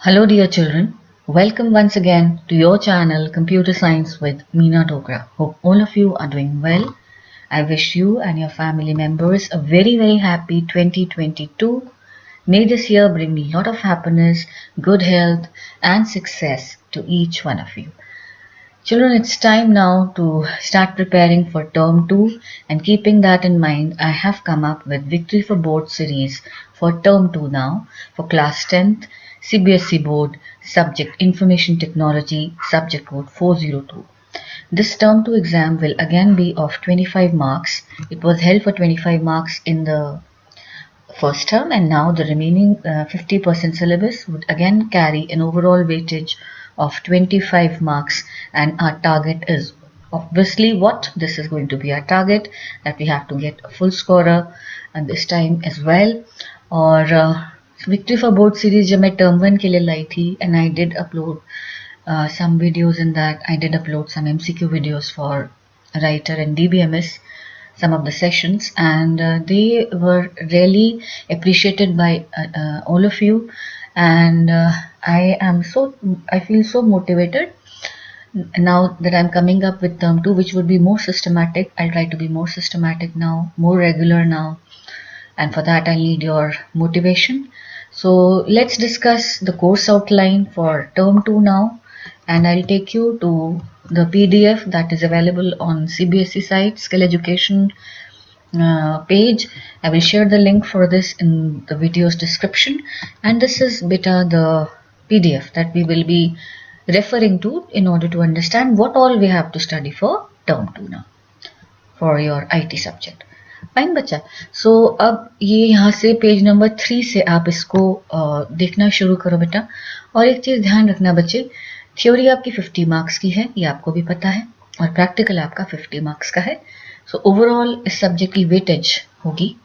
Hello, dear children. Welcome once again to your channel Computer Science with Meena Dogra. Hope all of you are doing well. I wish you and your family members a very happy 2022. May this year bring a lot of happiness, good health, and success to each one of you. Children, it's time now to start preparing for term 2, and keeping that in mind, I have come up with Victory for Board series for term 2 now for class 10th CBSE board subject Information Technology subject code 402. This term 2 exam will again be of 25 marks. It was held for 25 marks in the first term, and now the remaining 50% syllabus would again carry an overall weightage of 25 marks, and our target is obviously what this is going to be our target, that we have to get a full scorer and this time as well. और victory for board series जब मैं term 1 के लिए लाई थी, and I did upload some videos in that. I did upload some MCQ videos for Writer and DBMS, some of the sessions, and they were really appreciated by all of you, and I feel so motivated now that I'm coming up with term 2, which would be more systematic. I'll try to be more systematic now, more regular now, and for that I need your motivation. So let's discuss the course outline for term 2 now, and I'll take you to the PDF that is available on CBSE site, Skill Education page. I will share the link for this in the video's description, and this is the PDF that we will be referring to in order to understand what all we have to study for term 2 now for your IT subject. Fine बच्चा. सो अब ये यहाँ से page number 3 से आप इसको देखना शुरू करो बेटा. और एक चीज़ ध्यान रखना बच्चे, थ्योरी आपकी 50 मार्क्स की है, ये आपको भी पता है, और प्रैक्टिकल आपका 50 मार्क्स का है. सो ओवरऑल इस सब्जेक्ट की वेटेज होगी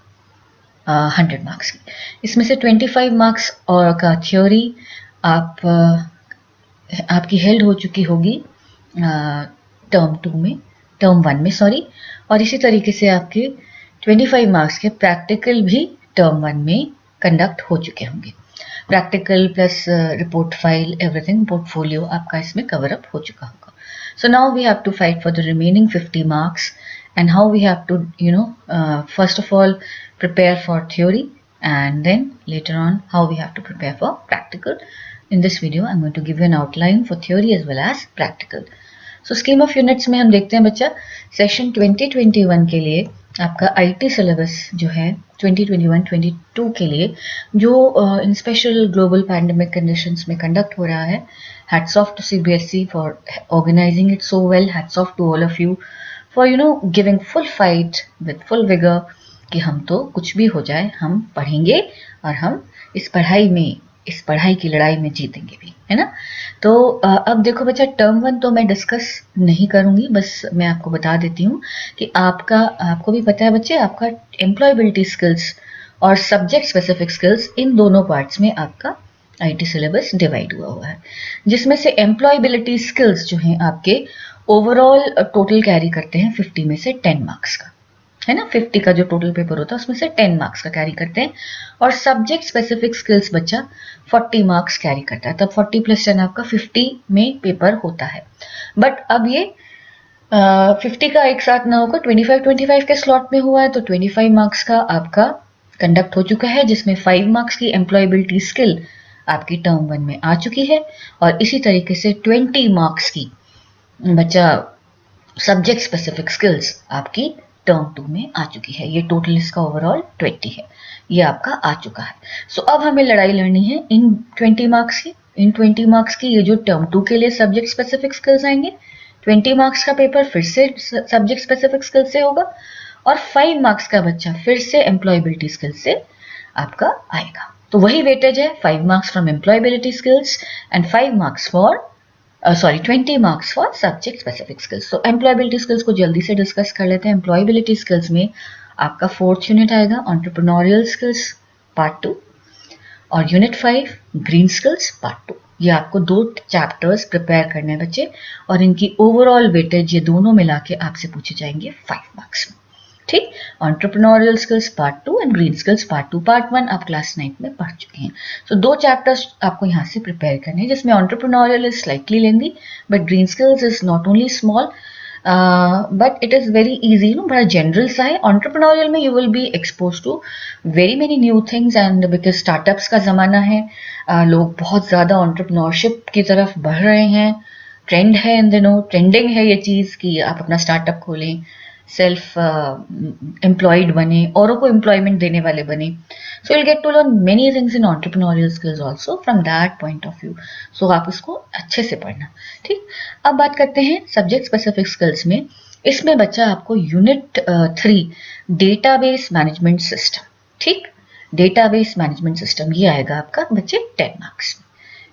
100 मार्क्स की. इसमें से 25 मार्क्स और का थ्योरी आपकी हेल्ड हो चुकी होगी टर्म 1 में सॉरी, और इसी तरीके से आपके 25 मार्क्स के प्रैक्टिकल भी टर्म 1 में कंडक्ट हो चुके होंगे. Practical plus report file, everything, portfolio आपका इसमें कवर अप हो चुका होगा. So now we have to fight for the remaining 50 marks, and how we have to first of all prepare for theory, and then later on how we have to prepare for practical. In this video I'm going to give you an outline for theory as well as practical. So scheme of units में हम देखते हैं बच्चा, session 2021 के लिए आपका IT syllabus जो है 2021-22 के लिए जो इन स्पेशल ग्लोबल पैंडेमिक कंडीशंस में कंडक्ट हो रहा है. Hats off to CBSE for organising it so well. Hats off to all of you for giving full fight with full vigour कि हम तो कुछ भी हो जाए हम पढ़ेंगे और हम इस पढ़ाई की लड़ाई में जीतेंगे भी, है ना. तो अब देखो बच्चा, टर्म 1 तो मैं डिस्कस नहीं करूंगी, बस मैं आपको बता देती हूँ कि आपको भी पता है बच्चे, आपका एम्प्लॉयबिलिटी स्किल्स और सब्जेक्ट स्पेसिफिक स्किल्स, इन दोनों पार्ट्स में आपका IT सिलेबस डिवाइड हुआ है, जिसमें से एम्प्लॉयबिलिटी स्किल्स जो हैं आपके ओवरऑल टोटल कैरी करते हैं 50 में से 10 मार्क्स का, है ना. 50 का जो टोटल पेपर होता है उसमें से 10 मार्क्स का कैरी करते हैं, और सब्जेक्ट स्पेसिफिक स्किल्स बच्चा 40 मार्क्स कैरी करता है. तब 40 + 10 आपका 50 में पेपर होता है. बट अब ये 50 का एक साथ ना होकर 25 के स्लॉट में हुआ है, तो 25 मार्क्स का आपका कंडक्ट हो चुका है, जिसमें 5 मार्क्स की एम्प्लॉयबिलिटी स्किल आपकी टर्म 1 में आ चुकी है, और इसी तरीके से 20 मार्क्स की बच्चा सब्जेक्ट स्पेसिफिक स्किल्स आपकी टर्म 2 में आ चुकी है. ये टोटल इसका ओवरऑल 20 है, ये आपका आ चुका है. सो अब हमें लड़ाई लड़नी है इन 20 मार्क्स की. इन 20 मार्क्स की ये जो टर्म 2 के लिए सब्जेक्ट स्पेसिफिक स्किल्स आएंगे, 20 मार्क्स का पेपर फिर से सब्जेक्ट स्पेसिफिक स्किल्स से होगा, और 5 मार्क्स का बच्चा फिर से एम्प्लॉयबिलिटी स्किल्स से आपका आएगा. तो वही वेटेज है, 5 marks from employability skills and 5 marks for 20 marks for subject specific skills. तो एम्प्लॉयबिलिटी स्किल्स को जल्दी से डिस्कस कर लेते हैं. एम्प्लॉयबिलिटी स्किल्स में आपका 4th यूनिट आएगा, एंटरप्रेन्योरियल स्किल्स पार्ट 2, और यूनिट 5 ग्रीन स्किल्स पार्ट 2. ये आपको 2 चैप्टर्स प्रिपेयर करने हैं बच्चे, और इनकी ओवरऑल वेटेज ये दोनों मिला के आपसे पूछे जाएंगे 5 मार्क्स में. ठीक, entrepreneurial skills part 2 and green skills part 2। Part 1 आप क्लास 9 में पढ़ चुके हैं। सो 2 चैप्टर्स आपको यहाँ से प्रिपेयर करने हैं, जिसमें entrepreneurial is slightly lengthy but green skills is not only small but it is very easy, बड़ा जनरल सा है। एंटरप्रेन्योरियल में you will be expose to very many new things and because startups का ज़माना है, लोग बहुत ज़्यादा एंटरप्रेन्योरशिप की तरफ बढ़ रहे हैं, ट्रेंड है इन दिनों, ट्रेंडिंग है ये चीज़ कि आप अपना स्टार्टअप खोलें, सेल्फ एम्प्लॉयड बने, औरों को एम्प्लॉयमेंट देने वाले बने। सो you'll get to learn many things in entrepreneurial skills also from that point of view. So आप इसको अच्छे से पढ़ना। ठीक, अब बात करते हैं सब्जेक्ट स्पेसिफिक स्किल्स में। इसमें बच्चा आपको यूनिट 3 डेटाबेस मैनेजमेंट सिस्टम, ठीक, डेटाबेस मैनेजमेंट सिस्टम ये आएगा आपका बच्चे 10 मार्क्स में।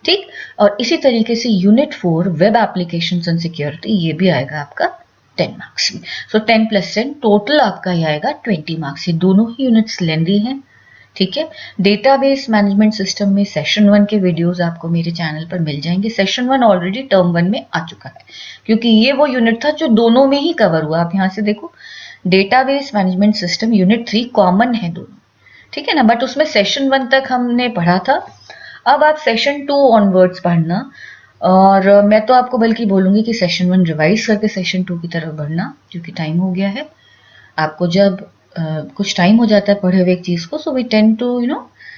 ठीक, और इसी तरीके से unit 4 web applications and security ये भी आएगा आपका 10 मार्क्स में। सो 10 + 10 टोटल आपका ये आएगा 20 मार्क्स। ये दोनों ही यूनिट्स लेंदी हैं। ठीक है, डेटाबेस मैनेजमेंट सिस्टम में सेशन 1 के वीडियोस आपको मेरे चैनल पर मिल जाएंगे। सेशन 1 ऑलरेडी टर्म 1 में आ चुका है, क्योंकि ये वो यूनिट था जो दोनों में ही कवर हुआ। आप यहाँ से देखो, database management system unit 3 common है दोनों, ठीक है ना, बट उसमें सेशन 1 तक हमने पढ़ा था। अब आप सेशन 2 ऑनवर्ड्स पढ़ना, और मैं तो आपको बल्कि बोलूँगी कि सेशन 1 रिवाइज करके सेशन 2 की तरफ बढ़ना, क्योंकि टाइम हो गया है। आपको जब कुछ टाइम हो जाता है पढ़े हुए एक चीज़ को, so we tend to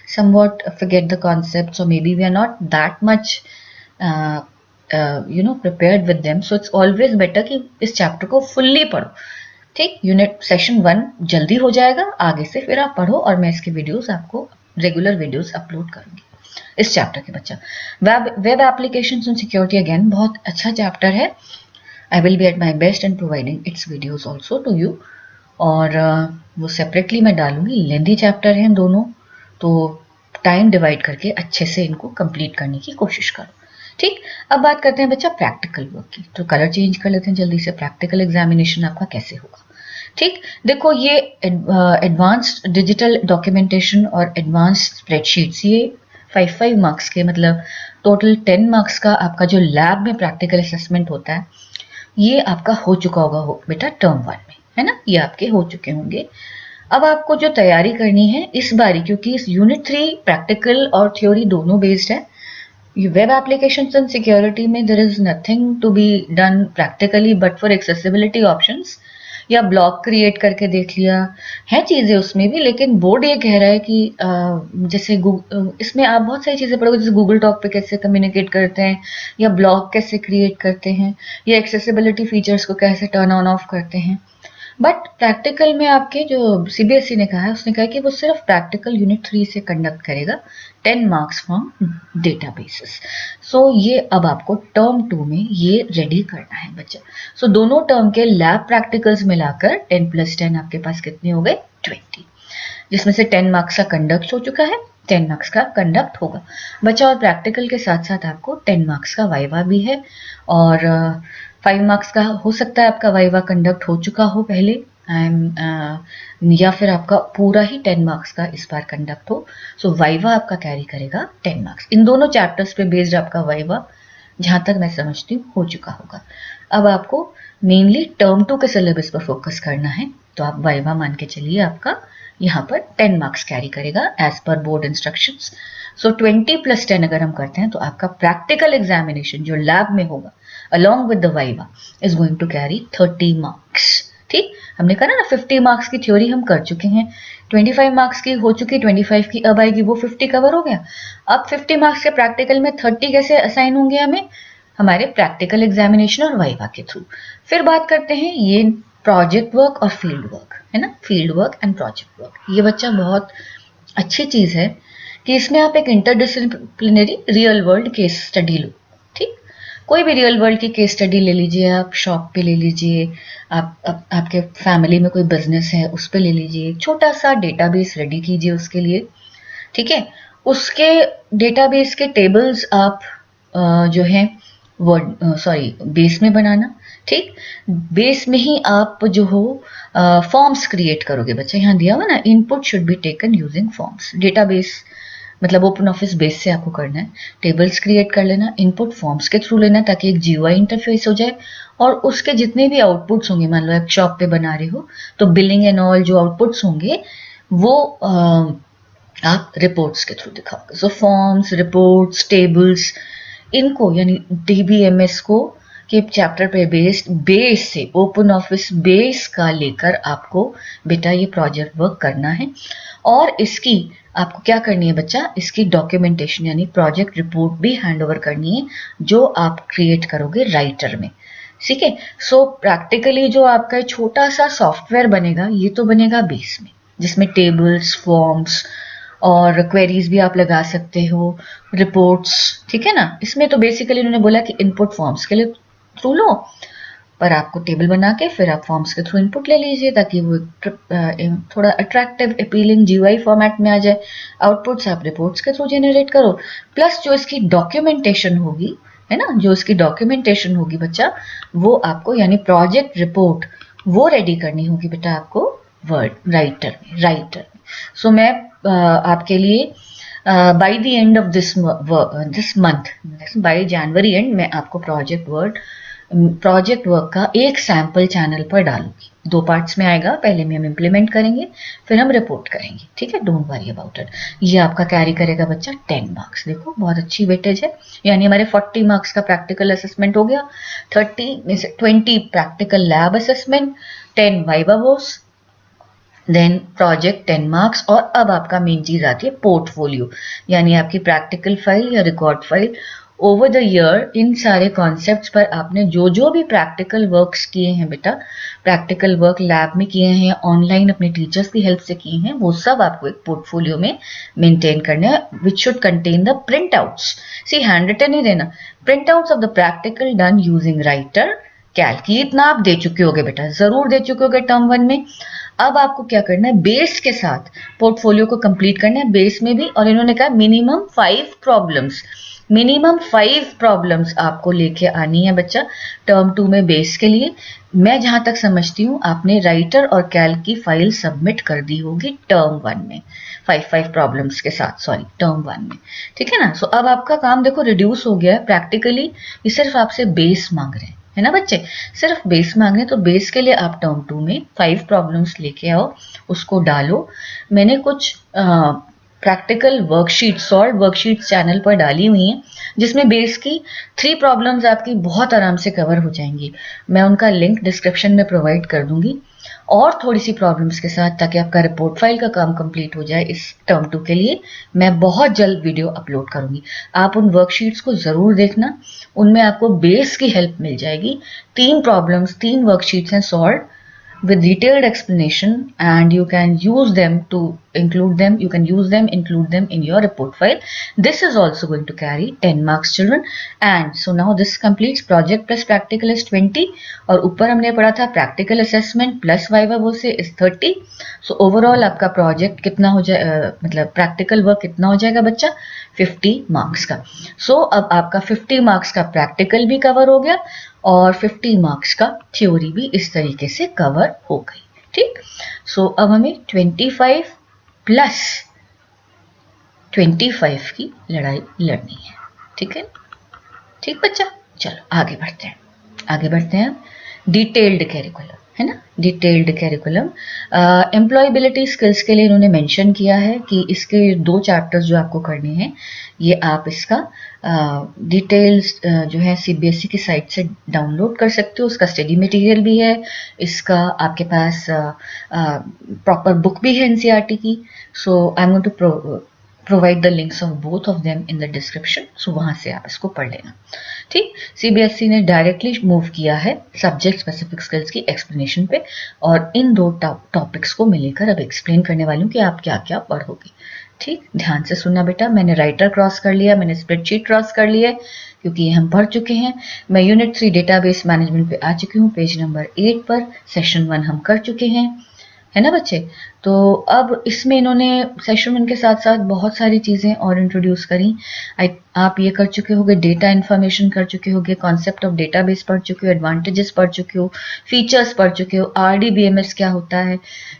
somewhat forget the concepts, or maybe we are not that much prepared with them. So it's always better कि इस चैप्टर को फुल्ली पढ़ो। ठीक, यूनिट सेशन 1 जल्दी हो जाएगा, आगे से फिर आप पढ़ो, और मैं इसके वीडियोस आपको रेगुलर वीडियोस अपलोड करूंगी इस चैप्टर के बच्चा। Web applications and security again बहुत अच्छा चैप्टर है। I will be at my best in providing its videos also to you, और वो सेपरेटली मैं डालूंगी। लेंदी चैप्टर हैं दोनों, तो टाइम डिवाइड करके अच्छे से इनको कंप्लीट करने की कोशिश करो। ठीक, अब बात करते हैं बच्चा प्रैक्टिकल वर्क की। तो कलर चेंज कर लेते हैं जल्दी से। प्रैक्टिकल एग्जामिनेशन आपका कैसे होगा? ठीक, देखो ये एडवांस्ड डिजिटल डॉक्यूमेंटेशन और एडवांस्ड स्प्रेडशीट्स, ये 5 मार्क्स के, मतलब टोटल 10 मार्क्स का आपका जो लैब में प्रैक्टिकल असेसमेंट होता है, ये आपका हो चुका होगा बेटा टर्म 1 में, है ना, ये आपके हो चुके होंगे। अब आपको जो तैयारी करनी है इस बारी, क्योंकि इस यूनिट 3 प्रैक्टिकल और थ्योरी दोनों बेस्ड है। वेब एप्लीकेशंस एंड सिक्योरिटी में there is nothing to be done practically but for accessibility options, या ब्लॉग क्रिएट करके देख लिया है चीज़ें उसमें भी, लेकिन बोर्ड ये कह रहा है कि जैसे इसमें आप बहुत सारी चीज़ें पढ़ोगे, जैसे गूगल टॉक पे कैसे कम्युनिकेट करते हैं, या ब्लॉग कैसे क्रिएट करते हैं, या एक्सेसिबिलिटी फीचर्स को कैसे टर्न ऑन ऑफ करते हैं। बट प्रैक्टिकल में आपके जो CBSE ने कहा है, उसने कहा कि वो सिर्फ प्रैक्टिकल यूनिट 3 से कंडक्ट करेगा, 10 मार्क्स फ्रॉम डेटाबेसेस। सो ये अब आपको टर्म 2 में ये रेडी करना है बच्चा। सो दोनों टर्म के लैब प्रैक्टिकल्स मिलाकर 10 + 10 आपके पास कितने हो गए? 20, जिसमें से 10 मार्क्स का कंडक्ट हो चुका है, 10 मार्क्स का कंडक्ट होगा बच्चा। और प्रैक्टिकल के साथ साथ आपको 10 मार्क्स का वाइवा भी है, और 5 मार्क्स का हो सकता है आपका वाइवा कंडक्ट हो चुका हो पहले, या फिर आपका पूरा ही 10 मार्क्स का इस बार कंडक्ट हो। सो वाइवा आपका कैरी करेगा 10 मार्क्स। इन दोनों चैप्टर्स पे बेस्ड आपका वाइवा, जहां तक मैं समझती हूँ, हो चुका होगा। अब आपको मेनली टर्म 2 के सिलेबस पर फोकस करना है, तो आप वाइवा मान के चलिए आपका यहाँ पर 10 मार्क्स कैरी करेगा एज पर बोर्ड इंस्ट्रक्शंस। सो 20 + 10 अगर हम करते हैं, तो आपका प्रैक्टिकल एग्जामिनेशन जो लैब में होगा along with the viva is going to carry 30 marks। ठीक, हमने कहा ना 50 मार्क्स की थ्योरी हम कर चुके हैं, 25 मार्क्स की हो चुकी, 25 की अब आएगी, वो 50 कवर हो गया। अब 50 मार्क्स के प्रैक्टिकल में 30 कैसे असाइन होंगे हमें? हमारे प्रैक्टिकल एग्जामिनेशन और वाइवा के थ्रू। फिर बात करते हैं ये प्रोजेक्ट वर्क और फील्ड वर्क, है ना, field work and project work. ये बच्चा बहुत अच्छी चीज़ है कि इसमें आप एक interdisciplinary real world case study लो। ठीक, कोई भी रियल वर्ल्ड की केस स्टडी ले लीजिए, आप शॉप पे ले लीजिए, आपके फैमिली में कोई बिजनेस है उस पे ले लीजिए, छोटा सा डेटाबेस रेडी कीजिए उसके लिए। ठीक है, उसके डेटाबेस के टेबल्स आप जो है बेस में बनाना। ठीक, बेस में ही आप जो हो फॉर्म्स क्रिएट करोगे बच्चा। यहाँ दिया हुआ ना, input should be taken using forms. Database मतलब ओपन ऑफिस बेस से आपको करना है, टेबल्स क्रिएट कर लेना, इनपुट फॉर्म्स के थ्रू लेना, ताकि एक GUI इंटरफेस हो जाए, और उसके जितने भी आउटपुट्स होंगे, मान लो एक शॉप पे बना रहे हो तो बिलिंग एंड ऑल जो आउटपुट्स होंगे वो आप रिपोर्ट्स के थ्रू दिखाओगे। सो फॉर्म्स, रिपोर्ट्स, टेबल्स, इनको यानी DBMS को के चैप्टर पे बेस से ओपन ऑफिस बेस का लेकर आपको बेटा ये प्रोजेक्ट वर्क करना है। और इसकी आपको क्या करनी है बच्चा, इसकी डॉक्यूमेंटेशन यानी प्रोजेक्ट रिपोर्ट भी हैंड ओवर करनी है जो आप क्रिएट करोगे राइटर में। ठीक है। सो प्रैक्टिकली जो आपका छोटा सा सॉफ्टवेयर बनेगा ये तो बनेगा बेस में, जिसमें टेबल्स, फॉर्म्स और क्वेरीज भी आप लगा सकते हो, रिपोर्ट्स, ठीक है ना। इसमें तो बेसिकली उन्होंने बोला कि इनपुट फॉर्म्स के लिए थ्रू लो, पर आपको टेबल बना के फिर आप फॉर्म्स के थ्रू इनपुट ले लीजिए ताकि वो थोड़ा अट्रैक्टिव अपीलिंग GUI फॉर्मेट में आ जाए। आउटपुट्स आप रिपोर्ट्स के थ्रू जनरेट करो, प्लस जो इसकी डॉक्यूमेंटेशन होगी, है ना, जो इसकी डॉक्यूमेंटेशन होगी बच्चा, वो आपको यानी प्रोजेक्ट रिपोर्ट वो रेडी करनी होगी बेटा आपको वर्ड राइटर। सो मैं आपके लिए by the end of this month, bye January and, मैं आपको प्रोजेक्ट वर्क का एक सैंपल चैनल पर डालूंगी। 2 पार्ट्स में आएगा, पहले में हम इम्प्लीमेंट करेंगे फिर हम रिपोर्ट करेंगे, ठीक है। Don't worry about it. ये आपका कैरी करेगा बच्चा 10 मार्क्स। देखो बहुत अच्छी वेटेज है, यानी हमारे 40 मार्क्स का प्रैक्टिकल असेसमेंट हो गया, 30 में से 20 प्रैक्टिकल लैब असेसमेंट, 10 वाइवा वोस, देन प्रोजेक्ट 10 मार्क्स। और अब आपका मेन चीज आती है पोर्टफोलियो, यानी आपकी प्रैक्टिकल फाइल या record file. Over the year in सारे कॉन्सेप्ट्स पर आपने जो जो भी प्रैक्टिकल वर्क्स किए हैं बेटा, प्रैक्टिकल वर्क लैब में किए हैं, ऑनलाइन अपने टीचर्स की हेल्प से किए हैं, वो सब आपको एक पोर्टफोलियो में मेंटेन करना है, which should contain the print outs. See hand written नहीं देना, print outs of the practical done using Writer Calc. इतना आप दे चुके होगे बेटा, जरूर दे चुके होगे टर्म 1 में। अब आपको क्या करना है, बेस के साथ पोर्टफोलियो को कंप्लीट करना है, बेस में भी। और इन्होंने कहा मिनिमम 5 प्रॉब्लम्स आपको लेके आनी है बच्चा टर्म 2 में बेस के लिए। मैं जहां तक समझती हूँ आपने राइटर और कैल्क की फाइल सबमिट कर दी होगी टर्म 1 में, 5 प्रॉब्लम्स के साथ, सॉरी टर्म 1 में, ठीक है ना। सो अब आपका काम देखो रिड्यूस हो गया है प्रैक्टिकली। ये सिर्फ आपसे बेस मांग रहे हैं, है ना बच्चे, सिर्फ बेस मांग रहे हैं। तो बेस के लिए आप टर्म 2 में 5 प्रॉब्लम्स लेके आओ, उसको डालो। मैंने कुछ practical worksheet, solve worksheet channel पर डाली हुई हैं, जिसमें बेस की 3 प्रॉब्लम्स आपकी बहुत आराम से कवर हो जाएंगी। मैं उनका लिंक डिस्क्रिप्शन में प्रोवाइड कर दूंगी, और थोड़ी सी प्रॉब्लम्स के साथ, ताकि आपका रिपोर्ट फाइल का काम कंप्लीट हो जाए। इस टर्म 2 के लिए मैं बहुत जल्द वीडियो अपलोड करूंगी, आप उन वर्कशीट्स को जरूर देखना, उनमें आपको बेस की हेल्प मिल जाएगी। 3 प्रॉब्लम्स, 3 वर्कशीट्स हैं solve with detailed explanation, and you can use them, include them in your report file. This is also going to carry 10 marks children. And so now this completes project plus practical is 20, और ऊपर हमने पढ़ा था practical assessment plus viva वो से is 30. So overall आपका project कितना हो जाए, मतलब practical work कितना हो जाएगा बच्चा, 50 मार्क्स का। सो अब आपका 50 मार्क्स का प्रैक्टिकल भी कवर हो गया और 50 मार्क्स का थ्योरी भी इस तरीके से कवर हो गई, ठीक। सो अब हमें 25 प्लस 25 की लड़ाई लड़नी है, ठीक है, ठीक बच्चा। चलो आगे बढ़ते हैं। डिटेल्ड कैरिकुलम, है ना, डिटेल्ड कैरिकुलम। एम्प्लॉयबिलिटी स्किल्स के लिए इन्होंने मेंशन किया है कि इसके 2 चैप्टर्स जो आपको करने हैं, ये आप इसका डिटेल्स जो है CBSE की साइट से डाउनलोड कर सकते हो। उसका स्टडी मटेरियल भी है, इसका आपके पास प्रॉपर बुक भी है NCERT की। So I am going to provide the links of both of them in the description, so वहां से आप इसको पढ़ लेना, ठीक। CBSE ने डायरेक्टली मूव किया है सब्जेक्ट स्पेसिफिक स्किल्स की एक्सप्लेनेशन पे, और इन 2 टॉपिक्स को मिलकर अब एक्सप्लेन करने वाली हूँ कि आप क्या क्या पढ़ोगे, ठीक। ध्यान से सुनना बेटा। मैंने राइटर क्रॉस कर लिया, मैंने स्प्रेडशीट क्रॉस कर लिया है, क्योंकि ये हम पढ़ चुके हैं। मैं यूनिट 3 डेटाबेस मैनेजमेंट पे आ चुकी हूँ, पेज नंबर 8 पर, सेशन 1 हम कर चुके हैं, है ना बच्चे। तो अब इसमें इन्होंने सेशन 1 के साथ साथ बहुत सारी चीज़ें और इंट्रोड्यूस करी। आप ये कर चुके होगे, डेटा इन्फॉर्मेशन कर चुके होगे, कॉन्सेप्ट ऑफ डेटाबेस पढ़ चुके हो, एडवांटेजेस पढ़ चुके हो, फीचर्स पढ़ चुके हो, RDBMS क्या होता है,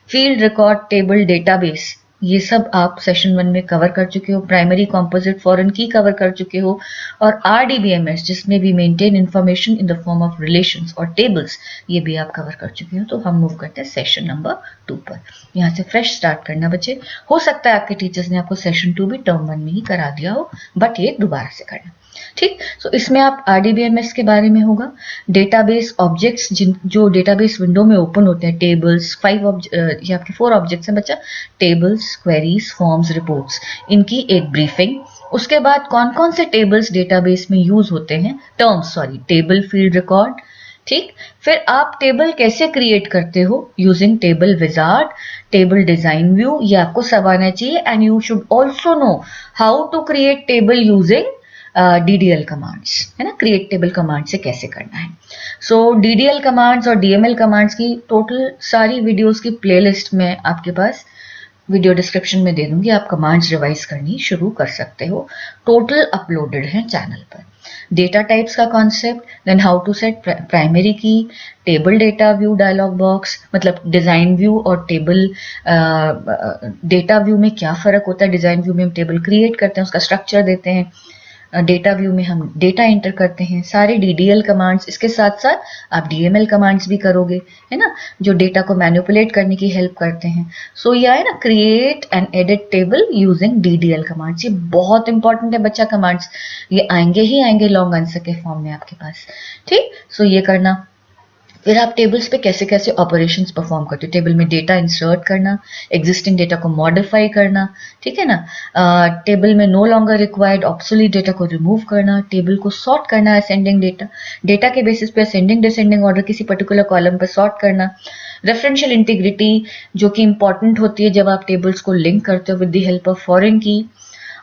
फील्ड रिकॉर्ड टेबल डेटाबेस, ये सब आप सेशन 1 में कवर कर चुके हो। प्राइमरी कंपोजिट फॉरेन की कवर कर चुके हो, और RDBMS जिसमें भी maintain information in the form of relations और टेबल्स, ये भी आप कवर कर चुके हो। तो हम मूव करते हैं सेशन नंबर 2 पर। यहाँ से फ्रेश स्टार्ट करना बच्चे। हो सकता है आपके टीचर्स ने आपको सेशन 2 भी टर्म 1 में ही करा दिया हो, बट ये दोबारा से करना, ठीक। सो इसमें आप RDBMS के बारे में होगा, डेटाबेस ऑब्जेक्ट्स जो डेटाबेस विंडो में ओपन होते हैं, टेबल्स, ये आपके 4 ऑब्जेक्ट्स हैं बच्चा, टेबल्स, क्वेरीज, फॉर्म्स, रिपोर्ट्स, इनकी एक ब्रीफिंग। उसके बाद कौन कौन से टेबल्स डेटाबेस में यूज होते हैं, टेबल फील्ड रिकॉर्ड, ठीक। फिर आप टेबल कैसे क्रिएट करते हो, using table wizard, table design view, ये आपको सब आना चाहिए। And you should also know how to create table using DDL commands, है ना, क्रिएट टेबल कमांड से कैसे करना है। सो DDL कमांड्स और DML कमांड्स की टोटल सारी वीडियोस की प्लेलिस्ट में आपके पास वीडियो डिस्क्रिप्शन में दे दूंगी, आप कमांड्स रिवाइज करनी शुरू कर सकते हो। टोटल अपलोडेड है चैनल पर। डेटा टाइप्स का concept, then how to set primary key, table data view dialog box, मतलब डिजाइन व्यू और टेबल डेटा व्यू में क्या फर्क होता है। डिजाइन व्यू में हम टेबल क्रिएट करते हैं, उसका स्ट्रक्चर देते हैं, डेटा व्यू में हम डेटा एंटर करते हैं, सारे DDL कमांड्स। इसके साथ साथ आप DML कमांड्स भी करोगे, है ना, जो डेटा को मैनिपुलेट करने की हेल्प करते हैं। सो यह है ना, create and edit table using DDL commands. ये बहुत इंपॉर्टेंट है बच्चा, कमांड्स ये आएंगे ही आएंगे लॉन्ग आंसर के फॉर्म में आपके पास, ठीक। सो ये करना। फिर आप टेबल्स पे कैसे कैसे ऑपरेशंस परफॉर्म करते हो, टेबल में डेटा इंसर्ट करना, एग्जिस्टिंग डेटा को मॉडिफाई करना, ठीक है ना, टेबल में no longer required obsolete data को रिमूव करना, टेबल को सॉर्ट करना, असेंडिंग डेटा के बेसिस पे असेंडिंग डिसेंडिंग ऑर्डर किसी पर्टिकुलर कॉलम पर सॉर्ट करना, रेफरेंशियल इंटीग्रिटी जो कि इंपॉर्टेंट होती है जब आप टेबल्स को लिंक करते हो with the help of foreign की,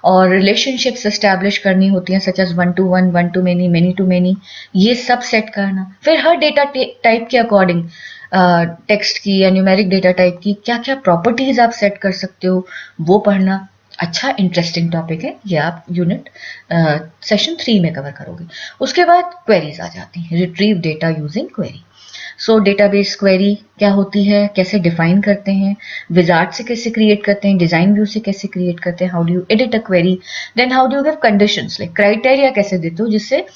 और रिलेशनशिप्स एस्टैब्लिश करनी होती हैं such as 1 to 1, 1 to many, many to many, ये सब सेट करना। फिर हर डेटा टाइप के अकॉर्डिंग टेक्स्ट की या न्यूमेरिक डेटा टाइप की क्या क्या प्रॉपर्टीज आप सेट कर सकते हो वो पढ़ना। अच्छा इंटरेस्टिंग टॉपिक है ये, आप यूनिट सेशन 3 में कवर करोगे। उसके बाद क्वेरीज आ जाती हैं, रिट्रीव डेटा यूजिंग क्वेरी। सो डेटाबेस क्वेरी क्या होती है, कैसे डिफाइन करते हैं, विजार्ड से कैसे क्रिएट करते हैं, डिजाइन व्यू से कैसे क्रिएट करते हैं, how do you edit a query, then how do you give conditions, like criteria कैसे देते हो जिससे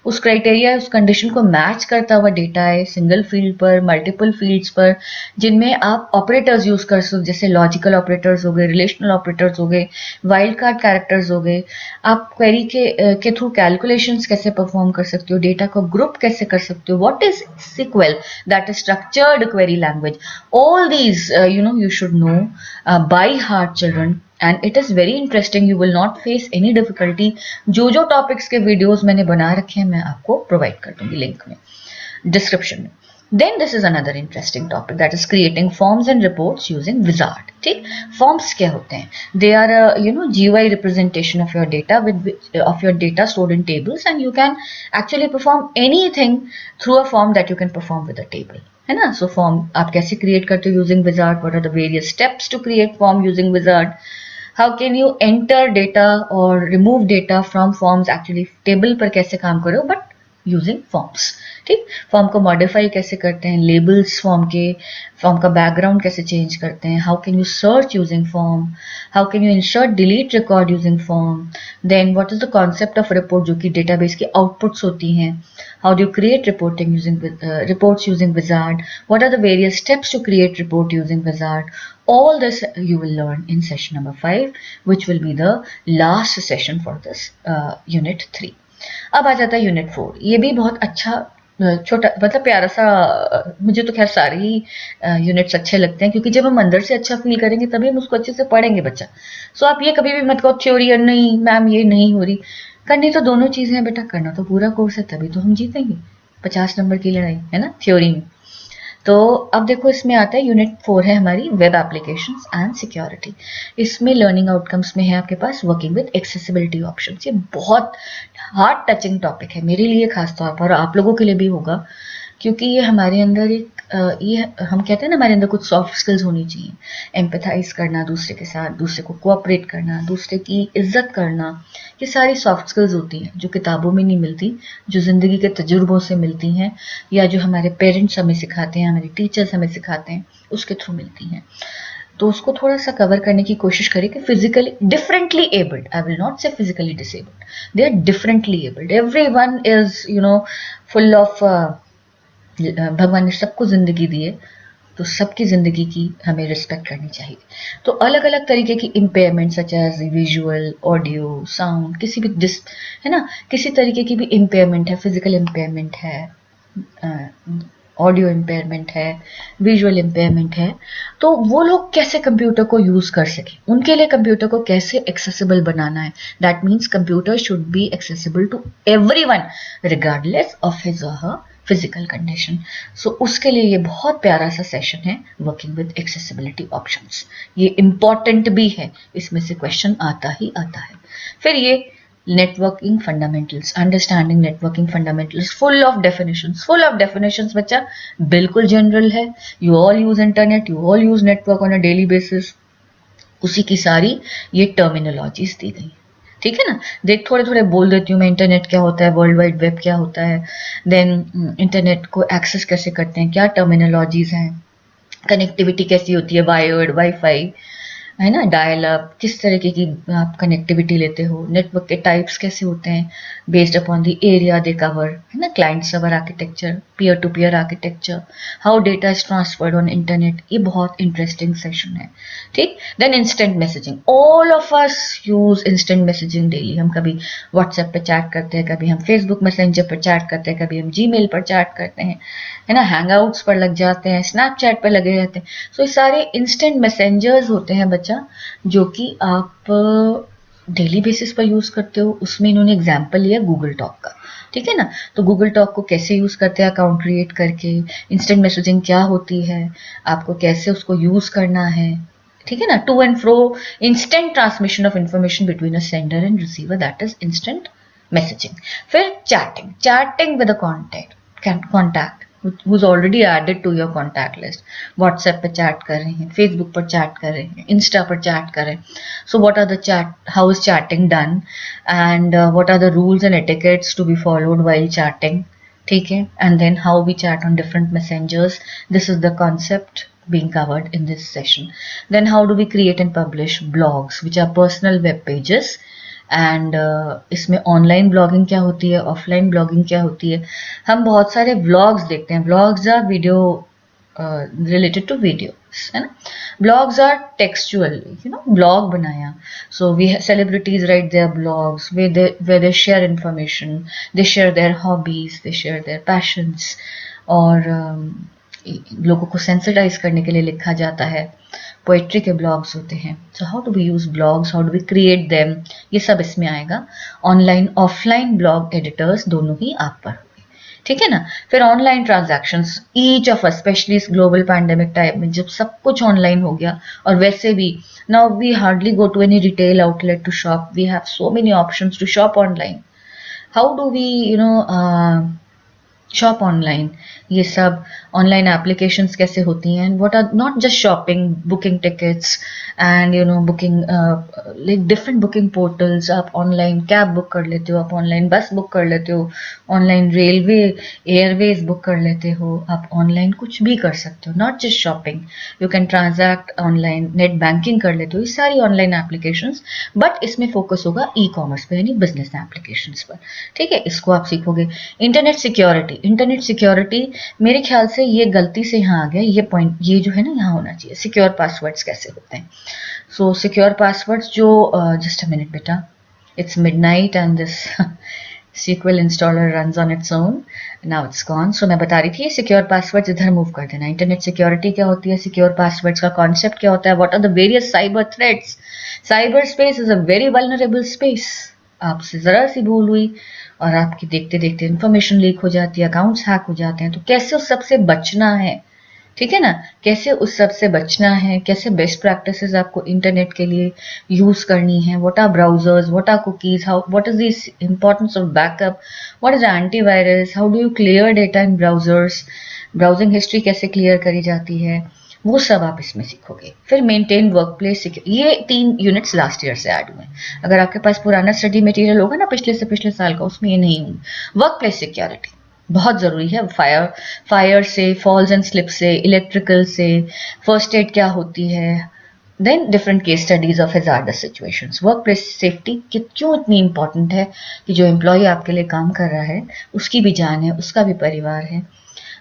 उस क्राइटेरिया उस कंडीशन को मैच करता हुआ डेटा है, सिंगल फील्ड पर, मल्टीपल फील्ड्स पर, जिनमें आप ऑपरेटर्स यूज कर सकते हो, जैसे लॉजिकल ऑपरेटर्स हो गए, रिलेशनल ऑपरेटर्स हो गए, वाइल्ड कार्ड कैरेक्टर्स हो गए। आप क्वेरी के थ्रू कैलकुलेशंस कैसे परफॉर्म कर सकते हो, डेटा को ग्रुप कैसे कर सकते हो, what is SQL, that is structured query language. All these you should know by heart, children, and it is very interesting, you will not face any difficulty। जो टॉपिक्स के वीडियोस मैंने बना रखे हैं मैं आपको प्रोवाइड कर दूंगी लिंक में, डिस्क्रिप्शन में। Then this is another interesting topic, that is creating forms and reports using Wizard, ठीक। forms क्या होते हैं, they are a GUI representation of your data stored in tables, and you can actually perform anything through a form that you can perform with a table, है ना। So form आप कैसे create करते हो using wizard, what are the various steps to create form using wizard, how can you enter data और remove data from forms, actually table पर कैसे काम करो बट यूजिंग फॉर्म्स, ठीक। फॉर्म को मॉडिफाई कैसे करते हैं, लेबल्स फॉर्म का बैकग्राउंड कैसे चेंज करते हैं, how can you search using form, how can you insert delete record using form, then what is the concept of report जो कि डेटाबेस की आउटपुट्स होती हैं, how do you create reports using Wizard, what are the various steps to create report using Wizard, all this you will learn in session number 5, which will be the last session for this unit 3। अब आ जाता है unit 4। ये भी बहुत अच्छा छोटा मतलब प्यारा सा, मुझे तो खैर सारे ही यूनिट्स अच्छे लगते हैं क्योंकि जब हम अंदर से अच्छा फील करेंगे तभी हम उसको अच्छे से पढ़ेंगे बच्चा। सो आप ये कभी भी मत कहो थ्योरी और नहीं मैम ये नहीं हो रही, करनी तो दोनों चीजें हैं बेटा, करना तो पूरा कोर्स है तभी तो हम जीतेंगे 50 नंबर की लड़ाई, है ना, थ्योरी में। तो अब देखो इसमें आता है यूनिट 4 है हमारी वेब एप्लीकेशंस एंड सिक्योरिटी। इसमें लर्निंग आउटकम्स में है आपके पास वर्किंग विद एक्सेसिबिलिटी ऑप्शंस। ये बहुत हार्ड टचिंग टॉपिक है मेरे लिए खास तौर पर, आप लोगों के लिए भी होगा क्योंकि ये हमारे अंदर एक ये हम कहते हैं ना हमारे अंदर कुछ सॉफ्ट स्किल्स होनी चाहिए, एम्पैथाइज करना दूसरे के साथ, दूसरे को कोऑपरेट करना, दूसरे की इज्जत करना, ये सारी सॉफ्ट स्किल्स होती हैं जो किताबों में नहीं मिलती, जो ज़िंदगी के तजुर्बों से मिलती हैं या जो हमारे पेरेंट्स हमें सिखाते हैं, हमारे टीचर्स हमें सिखाते हैं, उसके थ्रू मिलती हैं। तो उसको थोड़ा सा कवर करने की कोशिश करें कि physically differently abled, I will not say physically disabled, they are differently abled, everyone is full of, भगवान ने सबको जिंदगी दी है, तो सबकी ज़िंदगी की हमें रिस्पेक्ट करनी चाहिए। तो अलग अलग तरीके की impairment such as visual, audio, sound, किसी भी है ना, किसी तरीके की भी इम्पेयरमेंट है, फिजिकल इम्पेयरमेंट है, ऑडियो इम्पेयरमेंट है, विजुअल इम्पेयरमेंट है, तो वो लोग कैसे कंप्यूटर को यूज़ कर सकें, उनके लिए कंप्यूटर को कैसे एक्सेसिबल बनाना है। That means computer should be accessible to everyone regardless of his or her physical condition. सो उसके लिए ये बहुत प्यारा सा सेशन है, वर्किंग विद एक्सेसिबिलिटी ऑप्शंस। ये इंपॉर्टेंट भी है, इसमें से क्वेश्चन आता ही आता है। फिर ये networking fundamentals, understanding networking fundamentals, full of definitions बच्चा, बिल्कुल जनरल है। You all use internet, you all use network on a daily basis, उसी की सारी ये टर्मिनोलॉजीज दी गई। ठीक है ना, देख थोड़े थोड़े बोल देती हूँ मैं, इंटरनेट क्या होता है, वर्ल्ड वाइड वेब क्या होता है, देन इंटरनेट को एक्सेस कैसे करते हैं, क्या टर्मिनोलॉजीज हैं, कनेक्टिविटी कैसी होती है, वायर्ड, वाईफाई, है ना, डायल अप, किस तरीके की आप कनेक्टिविटी लेते हो, नेटवर्क के टाइप्स कैसे होते हैं based upon the area they cover, है ना, client server architecture, peer to peer architecture, how data is transferred on internet, ये बहुत इंटरेस्टिंग सेशन है। ठीक, then instant messaging, all of us use instant messaging daily. हम कभी WhatsApp पे chat करते हैं, कभी हम फेसबुक मैसेंजर पर चैट करते हैं, कभी हम जीमेल पर चैट करते हैं, है ना, हैंगआउट्स पर लग जाते हैं, स्नैपचैट पर लगे रहते हैं। सो ये सारे इंस्टेंट मैसेंजर्स होते हैं बच्चा, जो कि आप डेली बेसिस पर यूज करते हो। उसमें इन्होंने एग्जाम्पल लिया गूगल टॉक का, ठीक है ना, तो गूगल टॉक को कैसे यूज करते हैं अकाउंट क्रिएट करके, इंस्टेंट मैसेजिंग क्या होती है, आपको कैसे उसको यूज करना है, ठीक है ना, to and fro, instant transmission of information between a sender and receiver, that is instant messaging. फिर chatting with a contact who's already added to your contact list, WhatsApp पे चैट कर रहे हैं, Facebook पर चैट कर रहे हैं, Insta पर चैट कर रहे हैं, so what are the chat, how is chatting done, and what are the rules and etiquettes to be followed while chatting, ठीक है, and then how we chat on different messengers, this is the concept being covered in this session. Then how do we create and publish blogs which are personal web pages, and इसमें online blogging क्या होती है, offline blogging क्या होती है। हम बहुत सारे व्लॉग्स देखते हैं, vlogs are video related to video, है ना, ब्लॉग्स आर टेक्सचुअल, ब्लॉग बनाया, so we celebrities write their blogs where they share information, they share their hobbies, they share their passions, और लोगों को सेंसिटाइज करने के लिए लिखा जाता है। पोएट्री के ब्लॉग्स होते हैं, so how do we use blogs, how do we create them, ये सब इसमें आएगा। ऑनलाइन ऑफलाइन ब्लॉग एडिटर्स दोनों ही आप पर होंगे, ठीक है ना। फिर online transactions, each of us, specially इस ग्लोबल पैंडेमिक टाइम में जब सब कुछ ऑनलाइन हो गया, और वैसे भी now we hardly go to any retail outlet to shop, we have so many options to shop online. How do we shop online, ये सब ऑनलाइन एप्लीकेशंस कैसे होती हैं, what are not just shopping, booking tickets and booking like different booking portals, आप online cab book कर लेते हो, आप ऑनलाइन बस बुक कर लेते हो, ऑनलाइन रेलवे एयरवेज बुक कर लेते हो, आप ऑनलाइन कुछ भी कर सकते हो, not just shopping, you can transact online, net banking कर लेते हो, ये सारी ऑनलाइन एप्लीकेशंस, बट इसमें फोकस होगा ई कॉमर्स पे, यानी बिजनेस एप्लीकेशंस पर, ठीक है, इसको आप सीखोगे। इंटरनेट सिक्योरिटी मेरे ख्याल से ये गलती से यहाँ आ गया, ये पॉइंट, ये जो है ना यहाँ होना चाहिए, सिक्योर पासवर्ड्स कैसे होते हैं। सो सिक्योर पासवर्ड्स जो, जस्ट अ मिनट बेटा, it's midnight and this SQL installer runs on its own, now it's gone. So मैं बता रही थी, सिक्योर पासवर्ड्स इधर मूव कर देना। इंटरनेट सिक्योरिटी क्या होती है, सिक्योर पासवर्ड्स का कॉन्सेप्ट क्या होता है, what are the various cyber threats. Cyber space is a very vulnerable space, आपसे जरा सी भूल हुई और आपकी देखते देखते इन्फॉर्मेशन लीक हो जाती है, अकाउंट्स हैक हो जाते हैं, तो कैसे उस सबसे बचना है, ठीक है ना, कैसे उस सबसे बचना है, कैसे बेस्ट प्रैक्टिसेस आपको इंटरनेट के लिए यूज करनी है, what are browsers, what are cookies, how what is the importance of backup, what is antivirus, how do you clear data in browsers, browsing history कैसे क्लियर करी जाती है, वो सब आप इसमें सीखोगे। फिर मेंटेन वर्कप्लेस सिक्योरिटी, ये 3 यूनिट्स लास्ट ईयर से ऐड हुए हैं, अगर आपके पास पुराना स्टडी मटेरियल होगा ना पिछले से पिछले साल का, उसमें ये नहीं होंगे। वर्कप्लेस सिक्योरिटी बहुत ज़रूरी है, फायर से, फॉल्स एंड स्लिप से, इलेक्ट्रिकल से, फर्स्ट एड क्या होती है, then different case studies of hazardous situations. Work place safety क्यों इतनी इंपॉर्टेंट है कि जो एम्प्लॉय आपके लिए काम कर रहा है उसकी भी जान है, उसका भी परिवार है,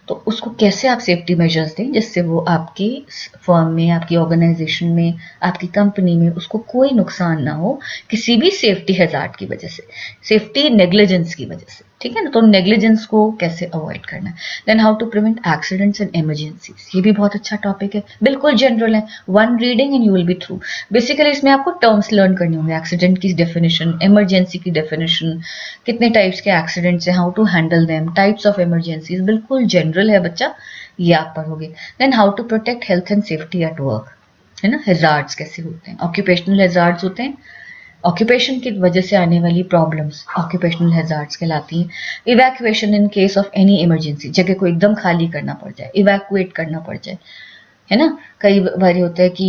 तो उसको कैसे आप सेफ्टी मेजर्स दें जिससे वो आपकी फर्म में, आपकी ऑर्गेनाइजेशन में, आपकी कंपनी में उसको कोई नुकसान ना हो किसी भी सेफ्टी हैजार्ड की वजह से, सेफ्टी नेग्लिजेंस की वजह से, ठीक है ना। तो नेग्लिजेंस को कैसे अवॉइड करना है। Then how to prevent accidents and emergencies, ये भी बहुत अच्छा टॉपिक है, बिल्कुल जनरल है, one reading and you will be through. Basically इसमें आपको टर्म्स लर्न करने होंगे, एक्सीडेंट की डेफिनेशन, इमरजेंसी की डेफिनेशन, कितने टाइप्स के एक्सीडेंट्स हैं, how to handle them, types of emergencies, बिल्कुल जनरल है बच्चा, ये आप पढ़ोगे। Then how to protect health and safety at work, है ना, हैजार्ड्स कैसे होते हैं, ऑक्यूपेशनल हैजार्ड्स होते हैं, ऑक्यूपेशन की वजह से आने वाली प्रॉब्लम्स ऑक्यूपेशनल हैजार्ड्स कहलाती हैं। Evacuation in case of any emergency, जगह को एकदम खाली करना पड़ जाए, इवैक्यूएट करना पड़ जाए, है ना। कई बार होता है कि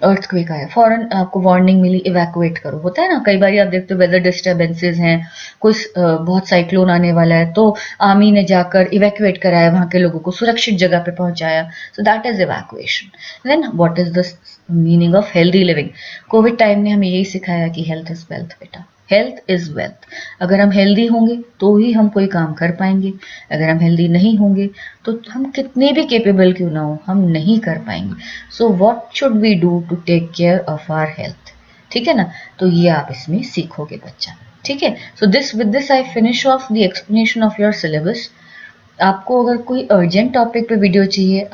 अर्थक्वेक आया, फौरन आपको वार्निंग मिली, इवैक्यूएट करो, होता है ना। कई बार आप देखते हो वेदर डिस्टर्बेंसेस हैं, कोई बहुत साइक्लोन आने वाला है, तो आर्मी ने जाकर इवैक्यूएट कराया, वहां के लोगों को सुरक्षित जगह पे पहुंचाया, so that is evacuation. Then what is the meaning of healthy living. Covid time ने हमें यही सिखाया कि हेल्थ इज वेल्थ बेटा, हेल्थ इज वेल्थ। अगर हम हेल्दी होंगे तो ही हम कोई काम कर पाएंगे, अगर हम हेल्दी नहीं होंगे तो हम कितने भी केपेबल क्यों ना हो हम नहीं कर पाएंगे। So what should we do to take care of our health, ठीक है ना। तो ये आप इसमें सीखोगे बच्चा, ठीक है। So this with this I finish off the explanation of your syllabus. आपको अगर कोई अर्जेंट टॉपिक पे वीडियो चाहिए,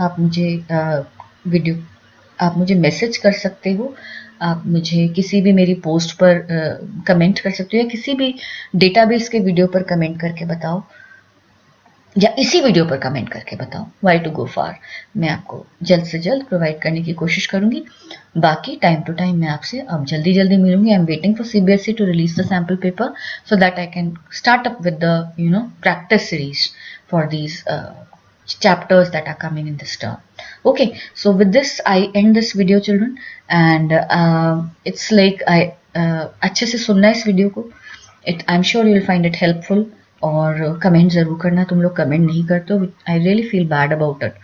आप मुझे मैसेज कर सकते हो, आप मुझे किसी भी मेरी पोस्ट पर कमेंट कर सकते हो, या किसी भी डेटाबेस के वीडियो पर कमेंट करके बताओ, या इसी वीडियो पर कमेंट करके बताओ, वाई टू गो फार। मैं आपको जल्द से जल्द प्रोवाइड करने की कोशिश करूंगी। बाकी टाइम टू टाइम मैं आपसे अब जल्दी जल्दी मिलूंगी। I am waiting for CBSE to release the sample paper so that I can start up with the practice series for these chapters that are coming in this term. Okay, so with this I end this video children, and it's like I अच्छे से सुनना इस video को, I'm sure you'll find it helpful। और comment ज़रूर करना, तुम लोग कमेंट नहीं करते हो, I really feel bad about it,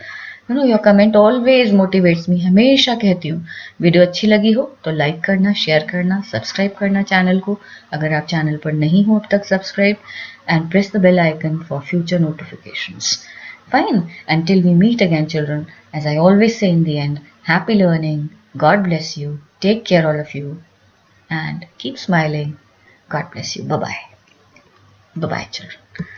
you know. Your comment always motivates me, हमेशा कहती हूँ। वीडियो अच्छी लगी हो तो लाइक करना, शेयर करना, सब्सक्राइब करना चैनल को अगर आप चैनल पर नहीं हो अब तक subscribe, and press the bell icon for future notifications. Fine, until we meet again children, as I always say in the end, happy learning, God bless you, take care all of you, and keep smiling. God bless you. Bye bye. Bye bye children.